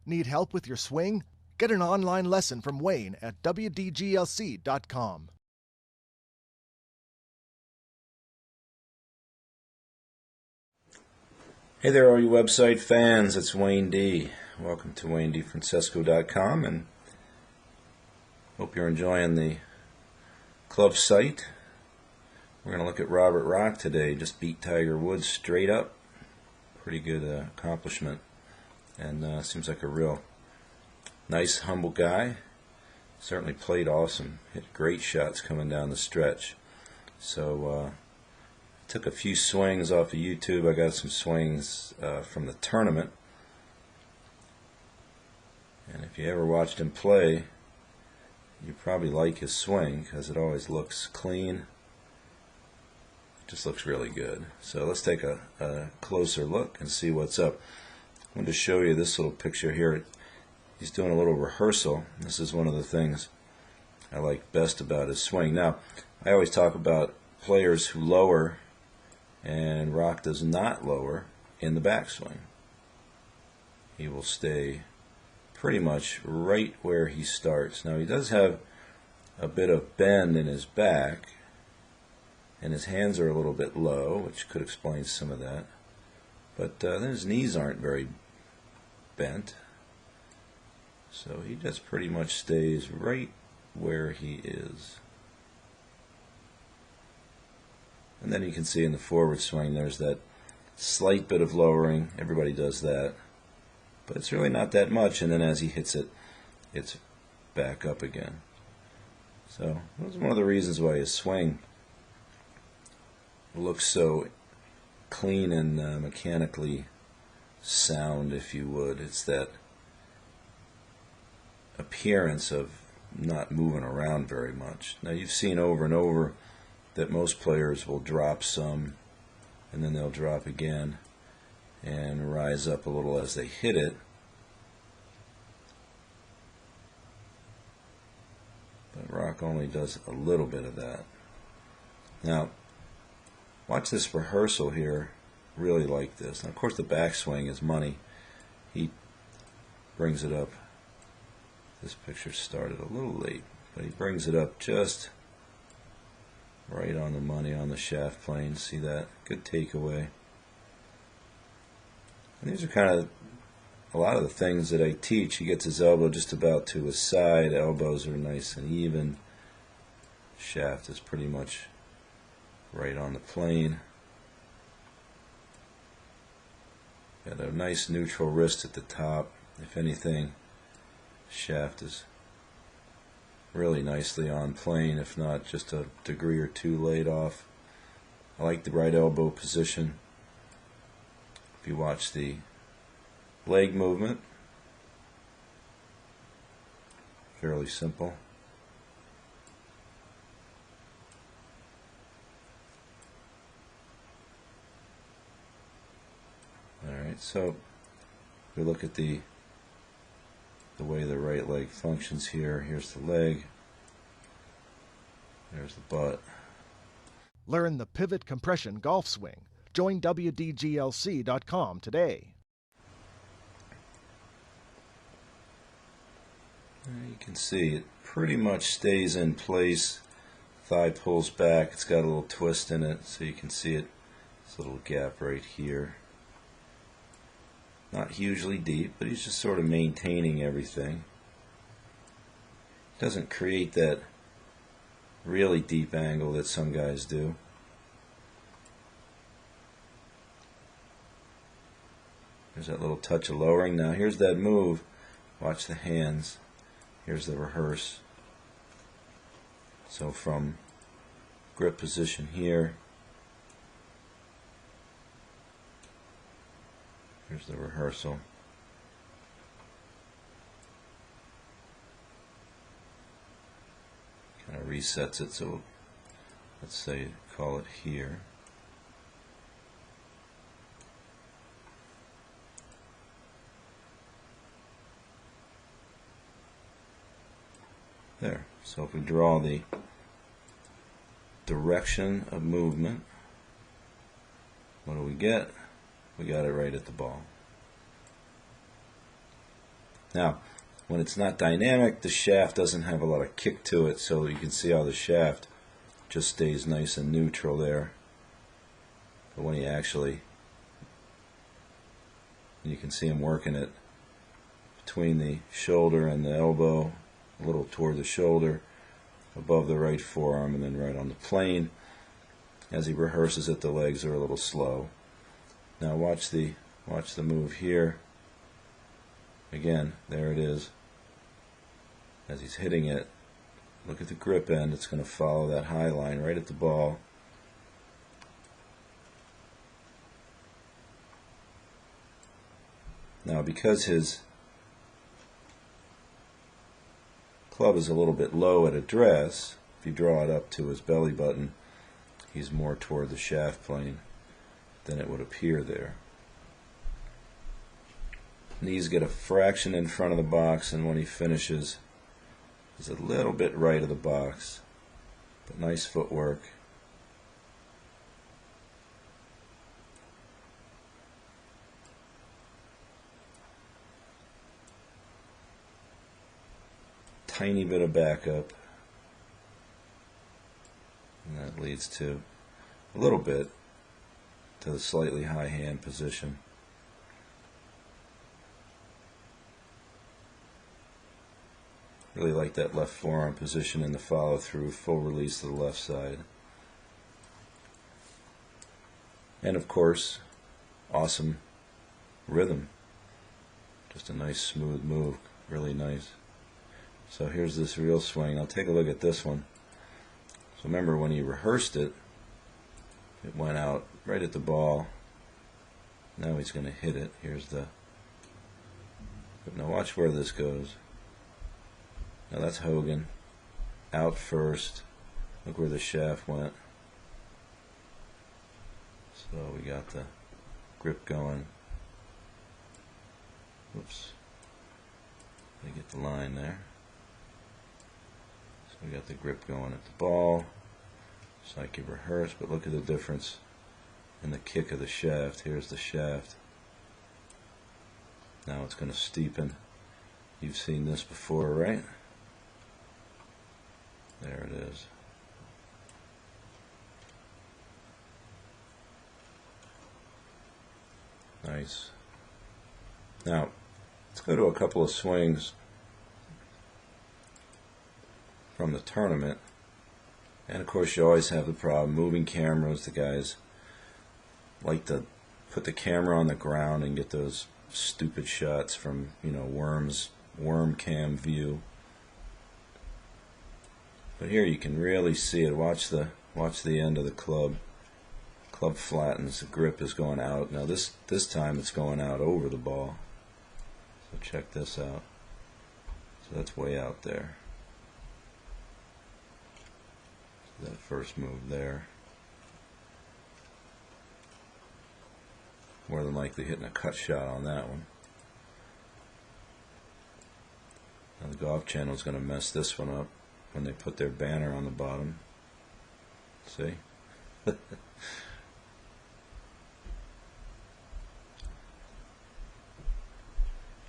Need help with your swing? Get an online lesson from Wayne at wdglc.com. Hey there, all you website fans. It's Wayne D. Welcome to Defrancesco.com, and hope you're enjoying the club site. We're going to look at Robert Rock today. Just beat Tiger Woods straight up. Pretty good accomplishment, and seems like a real nice, humble guy. Certainly played awesome. Hit great shots coming down the stretch. So took a few swings off of YouTube. I got some swings from the tournament. And if you ever watched him play, you probably like his swing because it always looks clean. It just looks really good. So let's take a closer look and see what's up. I wanted to show you this little picture here. He's doing a little rehearsal. This is one of the things I like best about his swing. Now, I always talk about players who lower, and Rock does not lower in the backswing. He will stay pretty much right where he starts. Now, he does have a bit of bend in his back, and his hands are a little bit low, which could explain some of that. But then his knees aren't very bent. So he just pretty much stays right where he is. And then you can see in the forward swing there's that slight bit of lowering. Everybody does that. But it's really not that much, and then as he hits it, it's back up again. So that's one of the reasons why his swing looks so clean and mechanically sound, if you would. It's that appearance of not moving around very much. Now, you've seen over and over that most players will drop some, and then they'll drop again and rise up a little as they hit it. But Rock only does a little bit of that. Now, watch this rehearsal here. Really like this. Now, of course, the backswing is money. He brings it up. This picture started a little late, but he brings it up just right on the money on the shaft plane. See that? Good takeaway. And these are kind of a lot of the things that I teach. He gets his elbow just about to his side. Elbows are nice and even. Shaft is pretty much right on the plane. Got a nice neutral wrist at the top. If anything, shaft is really nicely on plane, if not just a degree or two laid off. I like the right elbow position. If you watch the leg movement, fairly simple. Alright, so if we look at the way the right leg functions here, here's the leg, there's the butt. Learn the pivot compression golf swing. Join wdglc.com today. You can see it pretty much stays in place. Thigh pulls back. It's got a little twist in it, so you can see it. This little gap right here. Not hugely deep, but he's just sort of maintaining everything. Doesn't create that really deep angle that some guys do. There's that little touch of lowering. Now here's that move. Watch the hands. Here's the rehearse. So from grip position here, here's the rehearsal. Kind of resets it, so let's say call it here. There. So if we draw the direction of movement, what do we get? We got it right at the ball. Now, when it's not dynamic, the shaft doesn't have a lot of kick to it, so you can see how the shaft just stays nice and neutral there. But when you can see him working it between the shoulder and the elbow, a little toward the shoulder, above the right forearm, and then right on the plane. As he rehearses it, the legs are a little slow. Now watch the move here. Again, there it is. As he's hitting it, look at the grip end. It's going to follow that high line right at the ball. Now, because his club is a little bit low at address, if you draw it up to his belly button, he's more toward the shaft plane than it would appear there. Knees get a fraction in front of the box, and when he finishes, he's a little bit right of the box. But nice footwork. Tiny bit of backup, and that leads to a little bit to the slightly high hand position. Really like that left forearm position in the follow through, full release to the left side. And of course, awesome rhythm. Just a nice smooth move, really nice. So here's this real swing. Now take a look at this one. So remember when he rehearsed it, it went out right at the ball. Now he's going to hit it. Here's the... Now watch where this goes. Now that's Hogan. Out first. Look where the shaft went. So we got the grip going. Whoops. Let me get the line there. We got the grip going at the ball, just like you rehearsed, but look at the difference in the kick of the shaft. Here's the shaft. Now it's going to steepen. You've seen this before, right? There it is. Nice. Now, let's go to a couple of swings from the tournament. And of course you always have the problem moving cameras. The guys like to put the camera on the ground and get those stupid shots from, you know, worm cam view. But here you can really see it. Watch the end of the club. Club flattens, the grip is going out. Now this time it's going out over the ball. So check this out. So that's way out there. That first move there. More than likely hitting a cut shot on that one. Now the Golf Channel is going to mess this one up when they put their banner on the bottom. See?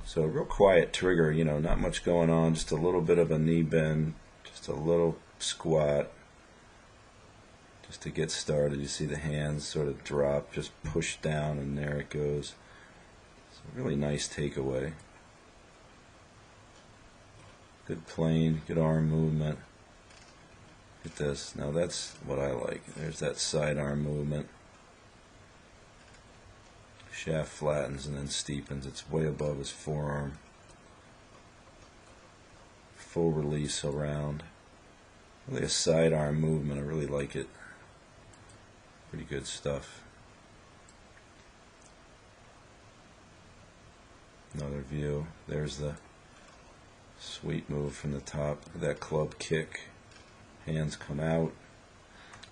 So a real quiet trigger, you know, not much going on, just a little bit of a knee bend, just a little squat. Just to get started. You see the hands sort of drop, just push down, and there it goes. It's a really nice takeaway. Good plane, good arm movement. Look at this. Now that's what I like. There's that side arm movement. Shaft flattens and then steepens. It's way above his forearm. Full release around. Really a side arm movement. I really like it. Pretty good stuff. Another view. There's the sweet move from the top. Look at that club kick. Hands come out.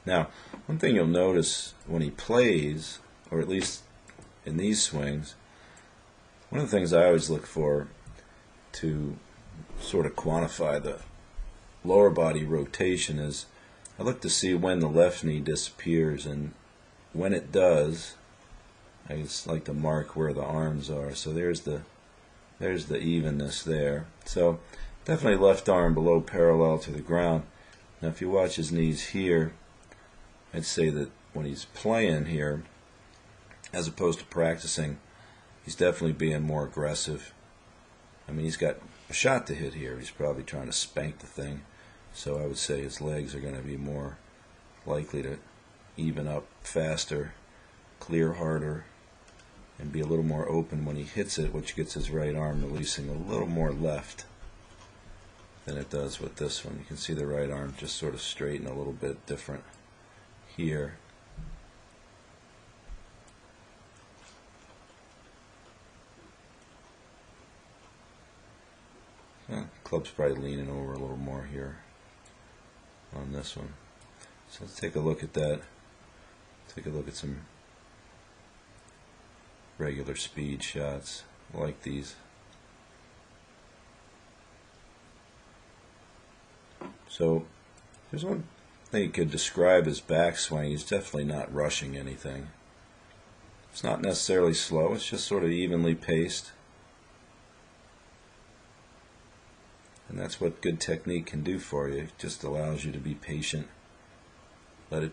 Now, one thing you'll notice when he plays, or at least in these swings, one of the things I always look for to sort of quantify the lower body rotation is I look to see when the left knee disappears, and when it does, I just like to mark where the arms are. So there's the There's the evenness there. So definitely left arm below parallel to the ground. Now if you watch his knees here, I'd say that when he's playing here, as opposed to practicing, he's definitely being more aggressive. I mean, he's got a shot to hit here. He's probably trying to spank the thing. So I would say his legs are going to be more likely to even up faster, clear harder, and be a little more open when he hits it, which gets his right arm releasing a little more left than it does with this one. You can see the right arm just sort of straighten a little bit different here. Club's probably leaning over a little more here on this one. So let's take a look at that. Take a look at some regular speed shots like these. So there's one thing you could describe as backswing. He's definitely not rushing anything. It's not necessarily slow, it's just sort of evenly paced. And that's what good technique can do for you. It just allows you to be patient. Let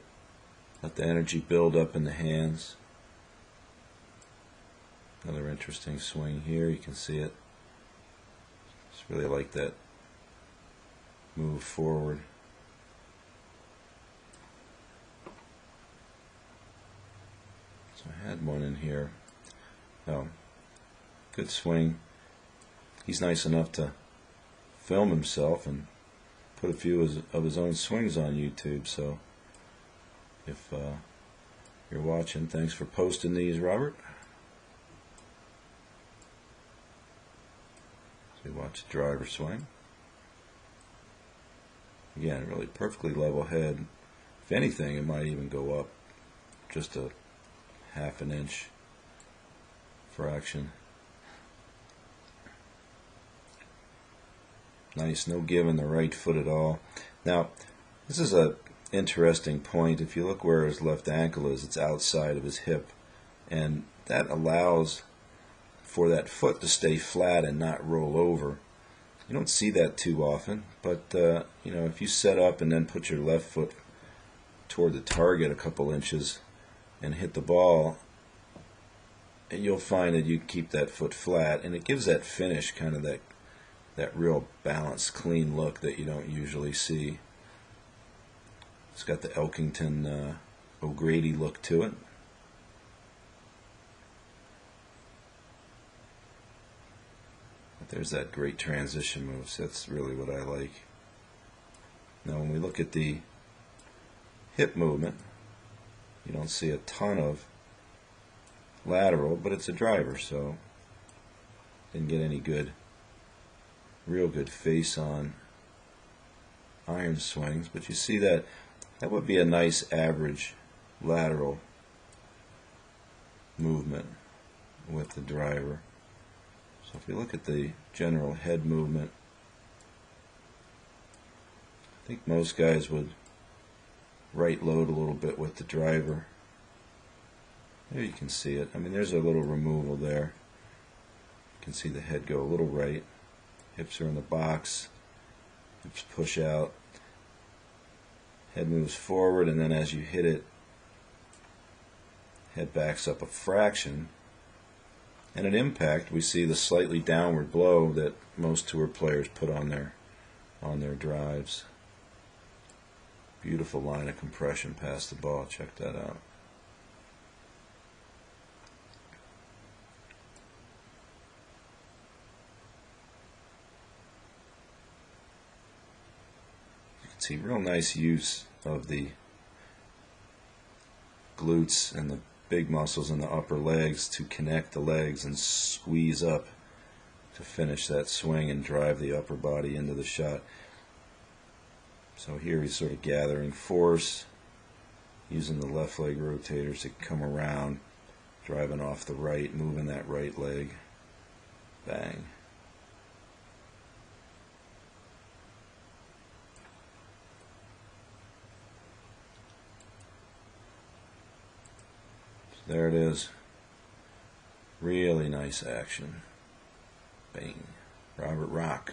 the energy build up in the hands. Another interesting swing here. You can see it. Just really like that move forward. So I had one in here. Oh, good swing. He's nice enough to film himself and put a few of his own swings on YouTube. So if you're watching, thanks for posting these, Robert. So we watch the driver swing. Again, really perfectly level head. If anything, it might even go up just a half an inch fraction. Nice, no give in the right foot at all. Now, this is a interesting point. If you look where his left ankle is, it's outside of his hip, and that allows for that foot to stay flat and not roll over. You don't see that too often, but you know, if you set up and then put your left foot toward the target a couple inches and hit the ball, you'll find that you keep that foot flat, and it gives that finish kind of that real balanced, clean look that you don't usually see. It's got the Elkington O'Grady look to it. But there's that great transition move, so that's really what I like. Now when we look at the hip movement, you don't see a ton of lateral, but it's a driver, so didn't get any real good face on iron swings, but you see that would be a nice average lateral movement with the driver. So if we look at the general head movement, I think most guys would right load a little bit with the driver. There you can see it. I mean, there's a little removal there. You can see the head go a little right. Hips are in the box. Hips push out. Head moves forward, and then as you hit it, head backs up a fraction. And at impact, we see the slightly downward blow that most tour players put on their drives. Beautiful line of compression past the ball. Check that out. See, real nice use of the glutes and the big muscles in the upper legs to connect the legs and squeeze up to finish that swing and drive the upper body into the shot. So here he's sort of gathering force, using the left leg rotators to come around, driving off the right, moving that right leg. Bang. There it is. Really nice action. Bing. Robert Rock.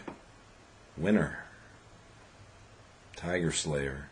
Winner. Tiger Slayer.